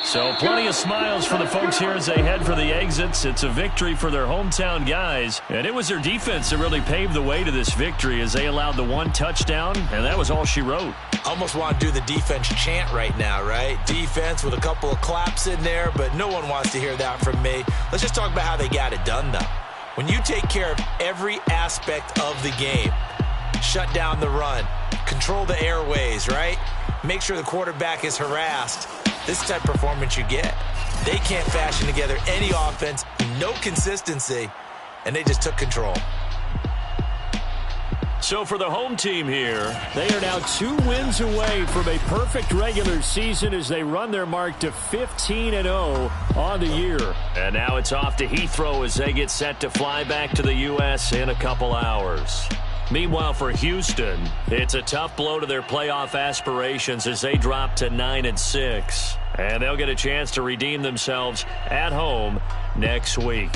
So plenty of smiles for the folks here as they head for the exits. It's a victory for their hometown guys. And it was their defense that really paved the way to this victory as they allowed the 1 touchdown, and that was all she wrote. Almost want to do the defense chant right now, right? Defense with a couple of claps in there, but no one wants to hear that from me. Let's just talk about how they got it done, though. When you take care of every aspect of the game, shut down the run, control the airways, right? Make sure the quarterback is harassed. This type of performance you get. They can't fashion together any offense, no consistency, and they just took control. So for the home team here, they are now 2 wins away from a perfect regular season as they run their mark to 15-0 on the year. And now it's off to Heathrow as they get set to fly back to the U.S. in a couple hours. Meanwhile, for Houston, it's a tough blow to their playoff aspirations as they drop to 9-6. And they'll get a chance to redeem themselves at home next week.